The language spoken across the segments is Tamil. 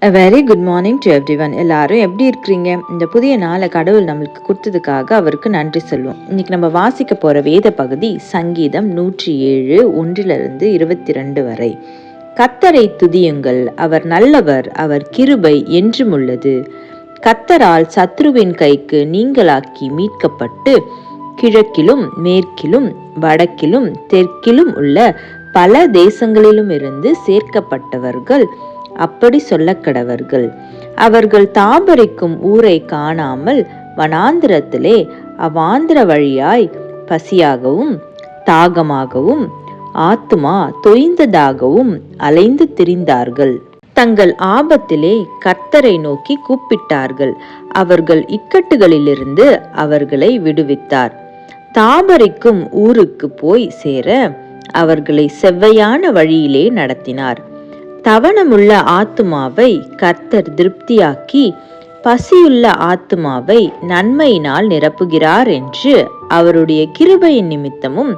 A very good morning to everyone. எல்லாரும் எப்படி இருக்கிறீங்க? இந்த புதிய நாளை கடவுள் நம்மளுக்கு கொடுத்ததுக்காக அவருக்கு நன்றி சொல்லுவோம். இன்னைக்கு நம்ம வாசிக்க போற வேத பகுதி சங்கீதம் 107 1 22 வரை. கர்த்தரை துதியுங்கள், அவர் நல்லவர், அவர் கிருபை என்றும் உள்ளது. கர்த்தரால் சத்ருவின் கைக்கு நீங்களாக்கி மீட்கப்பட்டு கிழக்கிலும் மேற்கிலும் வடக்கிலும் தெற்கிலும் உள்ள பல தேசங்களிலும் இருந்து சேர்க்கப்பட்டவர்கள் அப்படி சொல்லக்கடவர்கள். அவர்கள் தாபரிக்கும் ஊரை காணாமல் வனாந்திரத்திலே அவாந்திர வழியாய் பசியாகவும் தாகமாகவும் ஆத்துமா தொய்ந்ததாகவும் அலைந்து திரிந்தார்கள். தங்கள் ஆபத்திலே கர்த்தரை நோக்கி கூப்பிட்டார்கள். அவர்கள் இக்கட்டுகளிலிருந்து அவர்களை விடுவித்தார். தாபரிக்கும் ஊருக்கு போய் சேர அவர்களை செவ்வையான வழியிலே நடத்தினார். தவணமுள்ள ஆத்துமாவை கர்த்தர் திருப்தியாக்கி பசியுள்ள ஆத்துமாவை நன்மையினால் நிரப்புகிறார் என்று அவருடைய கிருபையின் நிமித்தமும்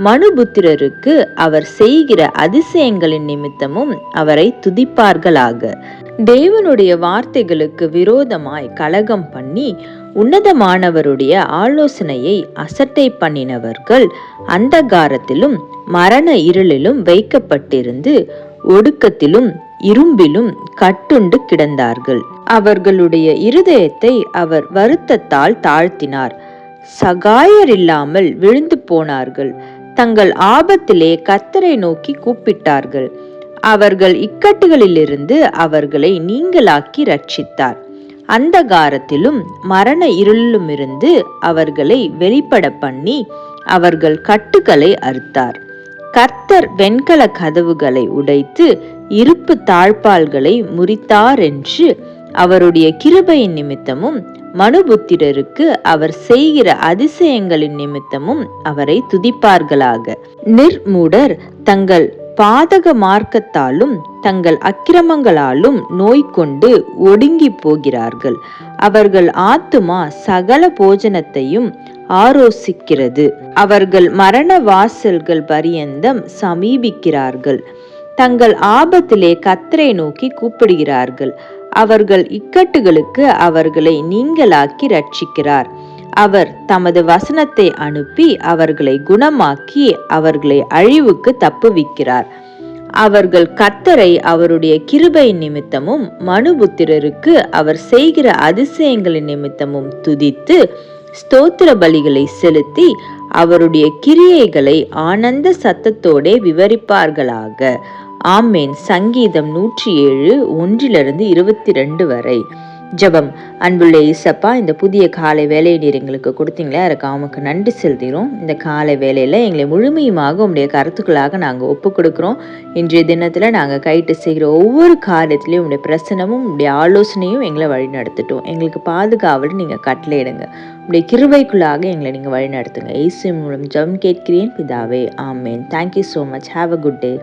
மனுபுத்திரருக்கு அவர் செய்கிற அதிசயங்களின் நிமித்தமும் அவரை துதிப்பார்களாக. தேவனுடைய வார்த்தைகளுக்கு விரோதமாய் கலகம் பண்ணி உன்னதமானவருடைய ஆலோசனையை அசட்டை பண்ணினவர்கள் அந்தகாரத்திலும் மரண இருளிலும் வைக்கப்பட்டிருந்து ஒடுக்கத்திலும் இரும்பிலும் கட்டுண்டு கிடந்தார்கள். அவர்களுடைய இருதயத்தை அவர் வருத்தத்தால் தாழ்த்தினார். சகாயரில்லாமல் விழுந்து போனார்கள். தங்கள் ஆபத்திலே கர்த்தரை நோக்கி கூப்பிட்டார்கள். அவர்கள் இக்கட்டுகளிலிருந்து அவர்களை நீங்களாக்கி ரட்சித்தார். அந்தகாரத்திலும் மரண இருளிலுமிருந்து அவர்களை வெளிப்பட பண்ணி அவர்கள் கட்டுகளை அறுத்தார். கர்த்தர் வெண்கல கதவுகளை உடைத்து இருப்பு தாழ்பால்களை முறித்தார் என்று அவருடைய கிருபையின் நிமித்தமும் மனுபுத்திரருக்கு அவர் செய்கிற அதிசயங்களின் நிமித்தமும் அவரை துதிப்பார்களாக. நிர்மூடர் தங்கள் பாதக மார்க்கத்தாலும் தங்கள் அக்கிரமங்களாலும் நோய் கொண்டு ஒடுங்கி போகிறார்கள். அவர்கள் ஆத்துமா சகல போஜனத்தையும் ஆரோசிக்கிறது. அவர்கள் மரண வாசல்கள் பரியந்தம் சமீபிக்கிறார்கள். தங்கள் ஆபத்திலே கர்த்தரை நோக்கி கூப்பிடுகிறார்கள். அவர்கள் இக்கட்டுகளுக்கு அவர்களை நீங்களாக்கி ரட்சிக்கிறார். அவர் தமது வசனத்தை அனுப்பி அவர்களை குணமாக்கி அவர்களை அழிவுக்கு தப்புவிக்கிறார். அவர்கள் கர்த்தரை அவருடைய கிருபையின் நிமித்தமும் மனுபுத்திரருக்கு அவர் செய்கிற அதிசயங்களின் நிமித்தமும் துதித்து ஸ்தோத்திர பலிகளை செலுத்தி அவருடைய கிரியைகளை ஆனந்த சத்தத்தோடே விவரிப்பார்களாக. ஆமேன். சங்கீதம் 107 1 22 வரை. ஜெபம். அன்புள்ள இயேசப்பா, இந்த புதிய காலை வேலையை நீர் எங்களுக்கு கொடுத்தீங்களே, அதுக்கு அவனுக்கு நன்றி செலுத்துகிறோம். இந்த காலை வேலையில் எங்களை முழுமையுமாக உங்களுடைய கருத்துக்களாக நாங்கள் ஒப்பு கொடுக்குறோம். இன்றைய தினத்தில் நாங்கள் கைட்டு செய்கிற ஒவ்வொரு காரியத்திலையும் உங்களுடைய பிரசனமும் உங்களுடைய ஆலோசனையும் எங்களை வழி நடத்திட்டோம். எங்களுக்கு பாதுகாவல் நீங்கள் கட்டளையிடுங்க. உங்களுடைய கிருபைக்குள்ளாக எங்களை நீங்கள் வழி நடத்துங்க. இயேசு மூலம் ஜெபம் கேட்கிறேன் பிதாவே, ஆமேன். Thank you so much. Have a good day.